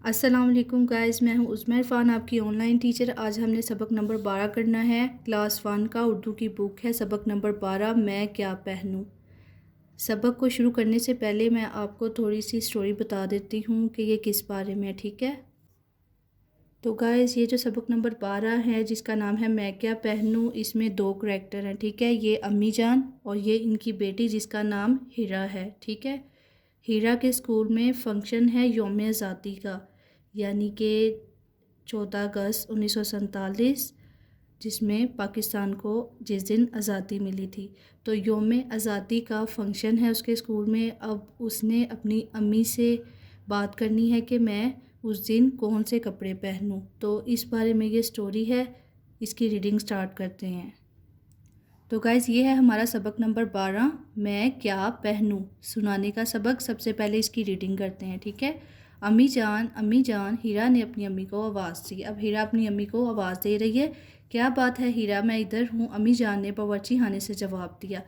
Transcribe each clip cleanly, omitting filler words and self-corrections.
अस्सलाम वालेकुम गाइस, मैं हूं उस्मा इरफान, आपकी ऑनलाइन टीचर। आज हमने सबक नंबर 12 करना है। क्लास 1 का उर्दू की बुक है, सबक नंबर 12, मैं क्या पहनूं। सबक को शुरू करने से पहले मैं आपको थोड़ी सी स्टोरी बता देती हूं कि ये किस बारे में है, ठीक है। तो गाइस, ये जो सबक नंबर 12 है जिसका नाम है मैं क्या पहनूं, इसमें दो करैक्टर हैं, ठीक है। ये अम्मी जान और ये इनकी बेटी जिसका नाम हिरा है, ठीक है। हीरा के स्कूल में फ़ंक्शन है यौम आज़ादी का, यानी कि 14 अगस्त 1947, जिसमें पाकिस्तान को जिस दिन आज़ादी मिली थी। तो यौम आज़ादी का फ़ंक्शन है उसके स्कूल में। अब उसने अपनी अम्मी से बात करनी है कि मैं उस दिन कौन से कपड़े पहनूं। तो इस बारे में ये स्टोरी है, इसकी रीडिंग स्टार्ट करते हैं। तो गाइज़, ये है हमारा सबक नंबर 12, मैं क्या पहनूं। सुनाने का सबक। सबसे पहले इसकी रीडिंग करते हैं, ठीक है। अम्मी जान, हीरा ने अपनी अम्मी को आवाज़ दी। अब हीरा अपनी अम्मी को आवाज़ दे रही है। क्या बात है हीरा, मैं इधर हूँ, अम्मी जान ने बावर्ची खाने से जवाब दिया।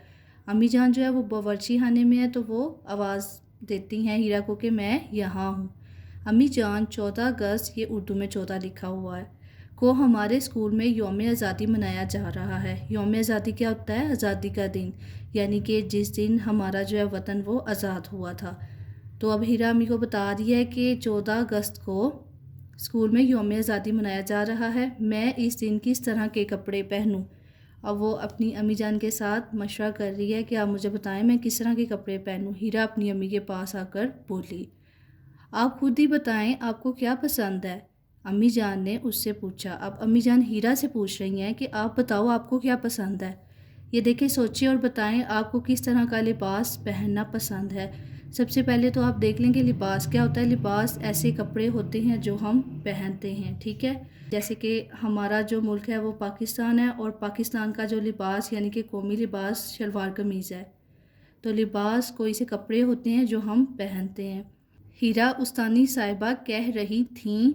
अम्मी जान जो है वो बावर्ची खाने में है, तो वो आवाज़ देती हैं हीरा को कि मैं यहाँ हूँ। अम्मी जान, 14 अगस्त, ये उर्दू में 14 लिखा हुआ है, को हमारे स्कूल में यौम आज़ादी मनाया जा रहा है। यौम आज़ादी क्या होता है? आज़ादी का दिन, यानी कि जिस दिन हमारा जो है वतन वो आज़ाद हुआ था। तो अब हीरा अम्मी को बता रही है कि 14 अगस्त को स्कूल में यौम आज़ादी मनाया जा रहा है, मैं इस दिन किस तरह के कपड़े पहनूं। अब वो अपनी अम्मी जान के साथ मशवरा कर रही है कि आप मुझे बताएं मैं किस तरह के कपड़े पहनूं। हीरा अपनी अम्मी के पास आकर बोली, आप खुद ही बताएं आपको क्या पसंद है। अम्मी जान ने उससे पूछा। अब अम्मी जान हीरा से पूछ रही हैं कि आप बताओ आपको क्या पसंद है। ये देखें, सोचिए और बताएं आपको किस तरह का लिबास पहनना पसंद है। सबसे पहले तो आप देख लें कि लिबास क्या होता है। लिबास ऐसे कपड़े होते हैं जो हम पहनते हैं, ठीक है। जैसे कि हमारा जो मुल्क है वो पाकिस्तान है, और पाकिस्तान का जो लिबास यानी कि कौमी लिबास शलवार कमीज़ है। तो लिबास कोई से कपड़े होते हैं जो हम पहनते हैं। हीरा उस्तानी साहिबा कह रही थीं।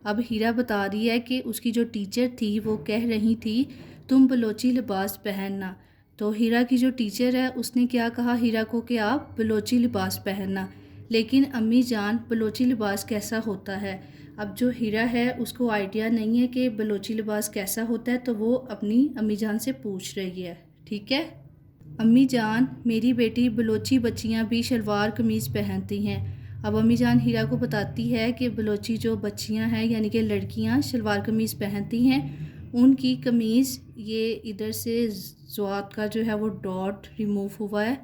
अब हीरा बता रही है कि उसकी जो टीचर थी वो कह रही थी तुम बलोची लिबास पहनना। तो हीरा की जो टीचर है उसने क्या कहा हीरा को कि आप बलोची लिबास पहनना। लेकिन अम्मी जान, बलोची लिबास कैसा होता है? अब जो हीरा है उसको आइडिया नहीं है कि बलोची लिबास कैसा होता है, तो वो अपनी अम्मी जान से पूछ रही है, ठीक है। अम्मी जान, मेरी बेटी बलोची बच्चियां भी शलवार कमीज़ पहनती हैं। अब अम्मी जान हीरा को बताती है कि बलोची जो बच्चियां हैं यानी कि लड़कियां शलवार कमीज़ पहनती हैं, उनकी कमीज़, ये इधर से ज़्वात का जो है वो डॉट रिमूव हुआ है,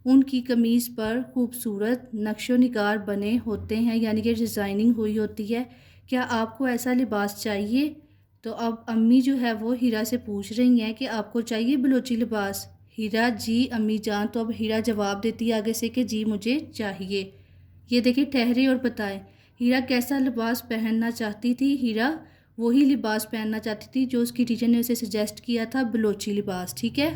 उनकी कमीज़ पर खूबसूरत नक्शो निगार बने होते हैं, यानी कि डिज़ाइनिंग हुई होती है। क्या आपको ऐसा लिबास चाहिए? तो अब अम्मी जो है वो हीरा से पूछ रही हैं कि आपको चाहिए बलोची लिबास। हीरा, जी अम्मी जान। तो अब हीरा जवाब देती है आगे से कि जी मुझे चाहिए। ये देखिए, ठहरे और बताएं हीरा कैसा लिबास पहनना चाहती थी। हीरा वही लिबास पहनना चाहती थी जो उसकी टीचर ने उसे सजेस्ट किया था, बलोची लिबास, ठीक है।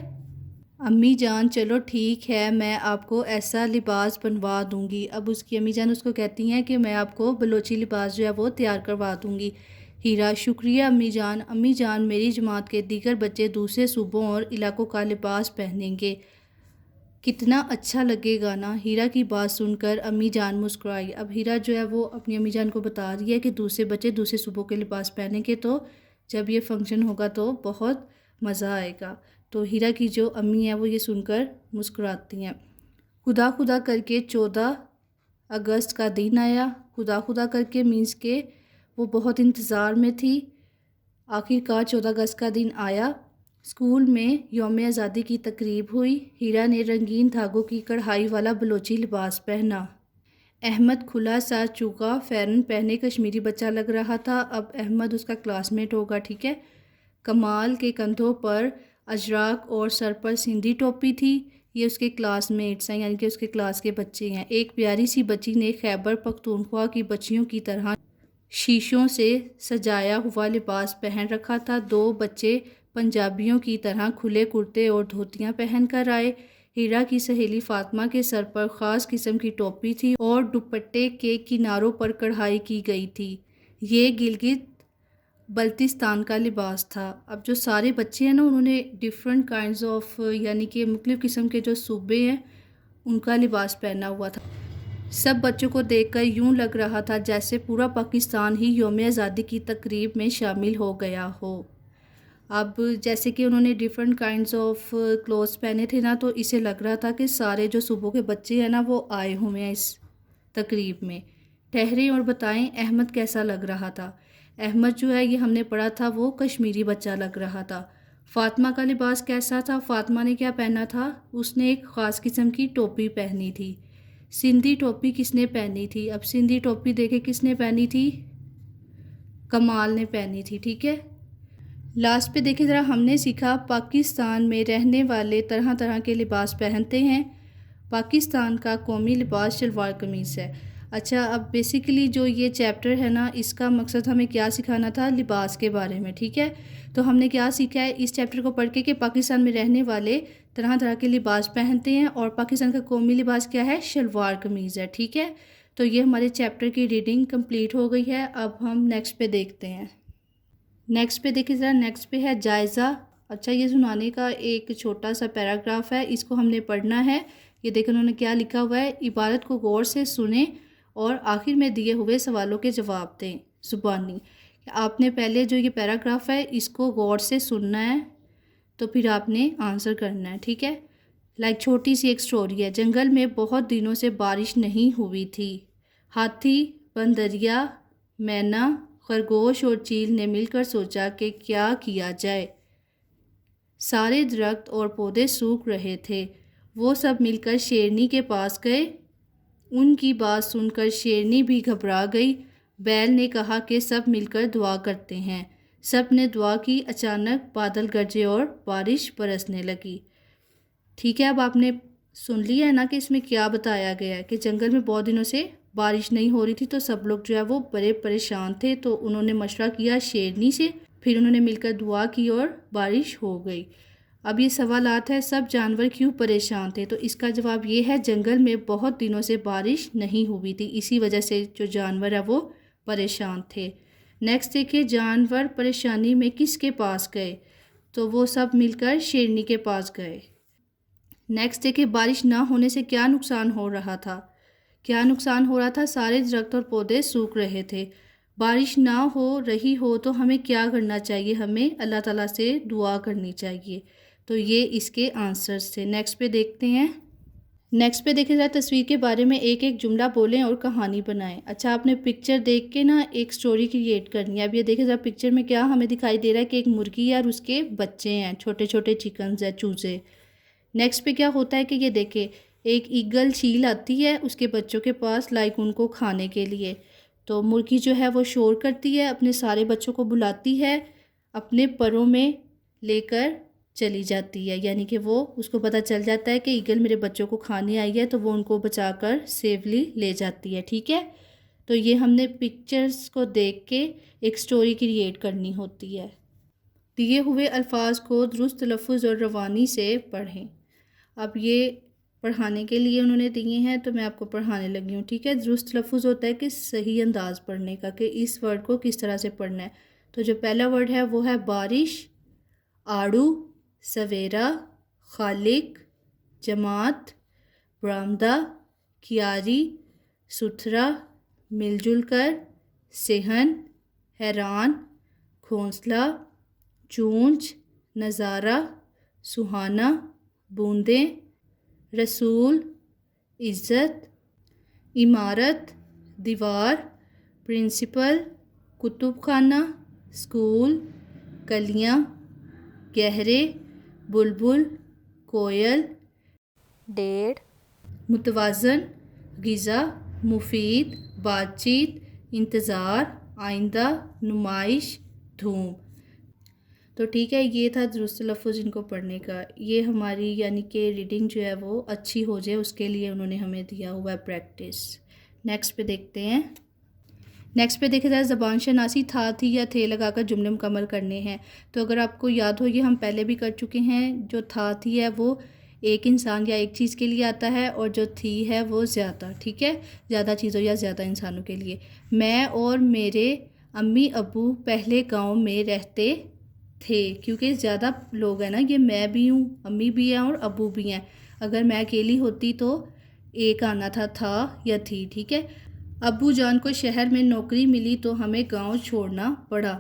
अम्मी जान, चलो ठीक है, मैं आपको ऐसा लिबास बनवा दूंगी। अब उसकी अम्मी जान उसको कहती हैं कि मैं आपको बलोची लिबास जो है वो तैयार करवा दूंगी। हीरा, शुक्रिया अम्मी जान। अम्मी जान, मेरी जमात के दीगर बच्चे दूसरे सूबों और इलाकों का लिबास पहनेंगे, कितना अच्छा लगेगा ना। हीरा की बात सुनकर अम्मी जान मुस्कुराई। अब हीरा जो है वो अपनी अम्मी जान को बता रही है कि दूसरे बच्चे दूसरे सूबों के लिबास पहनेंगे, तो जब ये फंक्शन होगा तो बहुत मज़ा आएगा। तो हीरा की जो अम्मी है वो ये सुनकर मुस्कुराती हैं। खुदा खुदा करके 14 अगस्त का दिन आया। खुदा खुदा करके मीन्स के वो बहुत इंतज़ार में थी। आखिरकार 14 अगस्त का दिन आया। स्कूल में यौम आज़ादी की तकरीब हुई। हीरा ने रंगीन धागों की कढ़ाई वाला बलोची लिबास पहना। अहमद खुला सा चूका फ़ैरन पहने कश्मीरी बच्चा लग रहा था। अब अहमद उसका क्लासमेट होगा, ठीक है। कमाल के कंधों पर अजराक और सर पर सिंधी टोपी थी। ये उसके क्लासमेट्स हैं, यानी कि उसके क्लास के बच्चे हैं। एक प्यारी सी बच्ची ने खैबर पख्तूनख्वा की बच्चियों की तरह शीशों से सजाया हुआ लिबास पहन रखा था। दो बच्चे पंजाबियों की तरह खुले कुर्ते और धोतियां पहन कर आए। हीरा की सहेली फातिमा के सर पर ख़ास किस्म की टोपी थी और दुपट्टे के किनारों पर कढ़ाई की गई थी। ये गिलगित बल्तिस्तान का लिबास था। अब जो सारे बच्चे हैं ना, उन्होंने डिफरेंट काइंड्स ऑफ, यानी कि मुख्तलिफ़ किस्म के जो सूबे हैं उनका लिबास पहना हुआ था। सब बच्चों को देखकर यूं लग रहा था जैसे पूरा पाकिस्तान ही यौम आज़ादी की तकरीब में शामिल हो गया हो। अब जैसे कि उन्होंने डिफरेंट काइंड्स ऑफ क्लोथ्स पहने थे ना, तो इसे लग रहा था कि सारे जो सूबों के बच्चे हैं ना वो आए हुए हैं इस तकरीब में। ठहरें और बताएं अहमद कैसा लग रहा था। अहमद जो है ये हमने पढ़ा था वो कश्मीरी बच्चा लग रहा था। फ़ातिमा का लिबास कैसा था? फ़ातिमा ने क्या पहना था? उसने एक ख़ास किस्म की टोपी पहनी थी। सिंधी टोपी किसने पहनी थी? अब सिंधी टोपी देखे किसने पहनी थी? कमाल ने पहनी थी। ठीक है, लास्ट पे देखिए ज़रा, हमने सीखा पाकिस्तान में रहने वाले तरह तरह के लिबास पहनते हैं। पाकिस्तान का कौमी लिबास शलवार कमीज़ है। अच्छा, अब बेसिकली जो ये चैप्टर है ना, इसका मकसद हमें क्या सिखाना था? लिबास के बारे में। ठीक है, तो हमने क्या सीखा है इस चैप्टर को पढ़ के कि पाकिस्तान में रहने वाले तरह तरह के लिबास पहनते हैं और पाकिस्तान का कौमी लिबास क्या है? शलवार कमीज़ है। ठीक है, तो ये हमारे चैप्टर की रीडिंग कंप्लीट हो गई है। अब हम नेक्स्ट पे देखते हैं। नेक्स्ट पे देखिए ज़रा, नेक्स्ट पे है जायज़ा। अच्छा, ये सुनाने का एक छोटा सा पैराग्राफ है, इसको हमने पढ़ना है। ये देखिए उन्होंने क्या लिखा हुआ है। इबारत को गौर से सुने और आखिर में दिए हुए सवालों के जवाब दें ज़ुबानी। आपने पहले जो ये पैराग्राफ है इसको गौर से सुनना है, तो फिर आपने आंसर करना है। ठीक है, लाइक छोटी सी एक स्टोरी है। जंगल में बहुत दिनों से बारिश नहीं हुई थी। हाथी, बंदरिया, मैना, खरगोश और चील ने मिलकर सोचा कि क्या किया जाए। सारे दरख्त और पौधे सूख रहे थे। वो सब मिलकर शेरनी के पास गए। उनकी बात सुनकर शेरनी भी घबरा गई। बैल ने कहा कि सब मिलकर दुआ करते हैं। सब ने दुआ की। अचानक बादल गरजे और बारिश बरसने लगी। ठीक है, अब आपने सुन लिया है ना कि इसमें क्या बताया गया है कि जंगल में बहुत दिनों से बारिश नहीं हो रही थी, तो सब लोग जो है वो बड़े परेशान थे। तो उन्होंने मशवरा किया शेरनी से, फिर उन्होंने मिलकर दुआ की और बारिश हो गई। अब ये सवालात है, सब जानवर क्यों परेशान थे? तो इसका जवाब ये है, जंगल में बहुत दिनों से बारिश नहीं हुई थी, इसी वजह से जो जानवर है वो परेशान थे। नेक्स्ट देखिए, जानवर परेशानी में किसके पास गए? तो वो सब मिलकर शेरनी के पास गए। नेक्स्ट देखिए, बारिश ना होने से क्या नुकसान हो रहा था? क्या नुकसान हो रहा था? सारे दरख्त और पौधे सूख रहे थे। बारिश ना हो रही हो तो हमें क्या करना चाहिए? हमें अल्लाह ताला से दुआ करनी चाहिए। तो ये इसके आंसर्स थे। नेक्स्ट पे देखते हैं। नेक्स्ट पे देखिए ज़रा, तस्वीर के बारे में एक एक जुमला बोलें और कहानी बनाएं। अच्छा, आपने पिक्चर देख के ना एक स्टोरी क्रिएट करनी है। अब ये देखिए ज़रा, पिक्चर में क्या हमें दिखाई दे रहा है कि एक मुर्गी है और उसके बच्चे हैं, छोटे छोटे चिकन्स हैं, चूज़े। नेक्स्ट पे क्या होता है कि ये देखे, एक ईगल चील आती है उसके बच्चों के पास, लाइक उनको खाने के लिए। तो मुर्गी जो है वो शोर करती है, अपने सारे बच्चों को बुलाती है, अपने परों में लेकर चली जाती है। यानी कि वो, उसको पता चल जाता है कि ईगल मेरे बच्चों को खाने आई है, तो वो उनको बचाकर सेफली ले जाती है। ठीक है, तो ये हमने पिक्चर्स को देख के एक स्टोरी क्रिएट करनी होती है। दिए हुए अल्फाज को दुरुस्त लफ्ज़ और रवानी से पढ़ें। अब ये पढ़ाने के लिए उन्होंने दिए हैं, तो मैं आपको पढ़ाने लगी हूँ। ठीक है, दुरुस्त लफ्ज़ होता है कि सही अंदाज़ पढ़ने का, कि इस वर्ड को किस तरह से पढ़ना है। तो जो पहला वर्ड है वो है बारिश, आड़ू, सवेरा, खालिक, जमात, बरामदा, क्यारी, सुथरा, मिलजुल कर, सेहन, हैरान, घोंसला, चूंच, नज़ारा, सुहाना, बूंदें, रसूल, इज़्ज़त, इमारत, दीवार, प्रिंसिपल, कुतुब खाना, स्कूल, कलियाँ, गहरे, बुलबुल, कोयल, डेढ़, मुतवाज़न, ग़िज़ा, मुफीद, बातचीत, इंतज़ार, आइंदा, नुमाइश, धूम। तो ठीक है, ये था दुरुस्त लफ्ज़ इनको पढ़ने का। ये हमारी यानी कि रीडिंग जो है वो अच्छी हो जाए, उसके लिए उन्होंने हमें दिया हुआ है प्रैक्टिस। नेक्स्ट पे देखते हैं। नेक्स्ट पे देखा जाए, ज़बान शनासी था, थी या थे लगाकर जुमले मुकम्मल करने हैं। तो अगर आपको याद हो, ये हम पहले भी कर चुके हैं। जो था थी है वो एक इंसान या एक चीज़ के लिए आता है, और जो थी है वो ज़्यादा। ठीक है, ज़्यादा चीज़ों या ज़्यादा इंसानों के लिए। मैं और मेरे अम्मी अब्बू पहले गाँव में रहते थे। क्योंकि ज़्यादा लोग हैं ना, ये मैं भी हूँ, अम्मी भी हैं और अब्बू भी हैं। अगर मैं अकेली होती तो एक आना था या थी। ठीक है। अब्बू जान को शहर में नौकरी मिली तो हमें गांव छोड़ना पड़ा।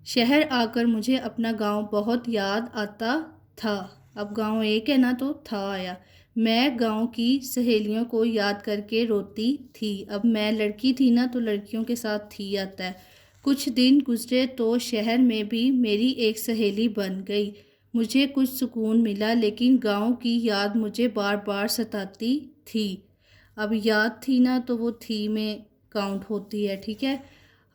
शहर आकर मुझे अपना गांव बहुत याद आता था। अब गांव एक है ना तो था आया। मैं गांव की सहेलियों को याद करके रोती थी। अब मैं लड़की थी ना तो लड़कियों के साथ थी आता है। कुछ दिन गुजरे तो शहर में भी मेरी एक सहेली बन गई। मुझे कुछ सुकून मिला, लेकिन गांव की याद मुझे बार बार सताती थी। अब याद थी ना तो वो थी में काउंट होती है। ठीक है।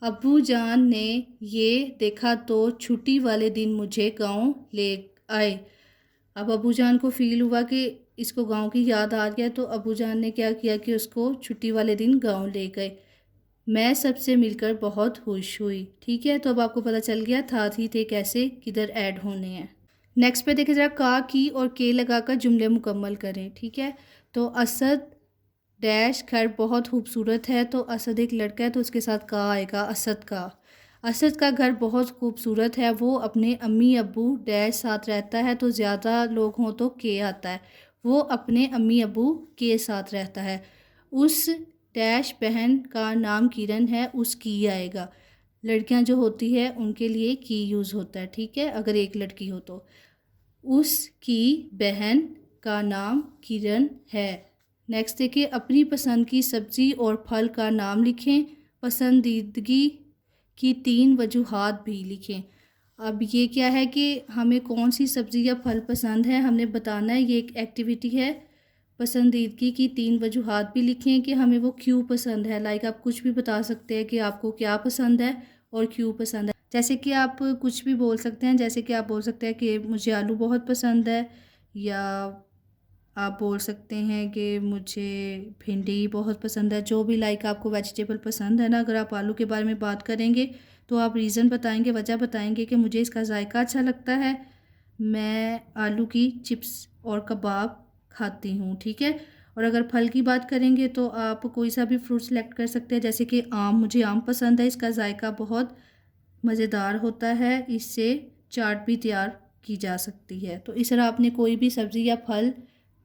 अब्बू जान ने ये देखा तो छुट्टी वाले दिन मुझे गांव ले आए। अब अब्बू जान को फील हुआ कि इसको गांव की याद आ गया, तो अब्बू जान ने क्या किया कि उसको छुट्टी वाले दिन गांव ले गए। मैं सबसे मिलकर बहुत खुश हुई। ठीक है। तो अब आपको पता चल गया था थी थे कैसे किधर ऐड होने हैं। नेक्स्ट पे देखें ज़रा, का की और के लगाकर जुमले मुकम्मल करें। ठीक है। तो असद डैश घर बहुत खूबसूरत है, तो असद एक लड़का है तो उसके साथ का आएगा, असद का। असद का घर बहुत खूबसूरत है, वो अपने अम्मी अब्बू डैश साथ रहता है, तो ज़्यादा लोग हों तो के आता है। वो अपने अम्मी अब्बू के साथ रहता है। उस डैश बहन का नाम किरण है, उसकी आएगा। लड़कियां जो होती है उनके लिए की यूज़ होता है। ठीक है। अगर एक लड़की हो तो उसकी बहन का नाम किरण है। नेक्स्ट देखिए, अपनी पसंद की सब्ज़ी और फल का नाम लिखें। पसंदीदगी की 3 वजूहात भी लिखें। अब ये क्या है कि हमें कौन सी सब्ज़ी या फल पसंद है हमने बताना है। ये एक एक्टिविटी है। पसंदीदगी की 3 वजूहात भी लिखें कि हमें वो क्यों पसंद है। लाइक आप कुछ भी बता सकते हैं कि आपको क्या पसंद है और क्यों पसंद है। जैसे कि आप कुछ भी बोल सकते हैं, जैसे कि आप बोल सकते हैं कि मुझे आलू बहुत पसंद है, या आप बोल सकते हैं कि मुझे भिंडी बहुत पसंद है। जो भी लाइक आपको वेजिटेबल पसंद है ना, अगर आप आलू के बारे में बात करेंगे तो आप रीज़न बताएंगे, वजह बताएंगे कि मुझे इसका जायका अच्छा लगता है, मैं आलू की चिप्स और कबाब खाती हूँ। ठीक है। और अगर फल की बात करेंगे तो आप कोई सा भी फ्रूट सेलेक्ट कर सकते हैं, जैसे कि आम, मुझे आम पसंद है, इसका जायका बहुत मज़ेदार होता है, इससे चाट भी तैयार की जा सकती है। तो इस तरह आपने कोई भी सब्ज़ी या फल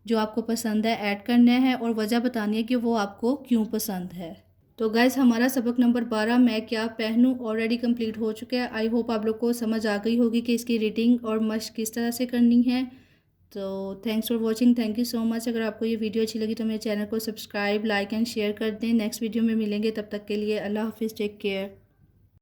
जो आपको पसंद है ऐड करना है और वजह बतानी है कि वो आपको क्यों पसंद है। तो गाइज़, हमारा सबक नंबर 12 मैं क्या पहनूं ऑलरेडी कंप्लीट हो चुका है। आई होप आप लोग को समझ आ गई होगी कि इसकी रीडिंग और मश्क किस तरह से करनी है। तो thanks for watching, thank you so much. अगर आपको ये वीडियो अच्छी लगी तो मेरे चैनल को सब्सक्राइब, लाइक एंड शेयर कर दें। नेक्स्ट वीडियो में मिलेंगे, तब तक के लिए अल्लाह हाफिज़, टेक केयर।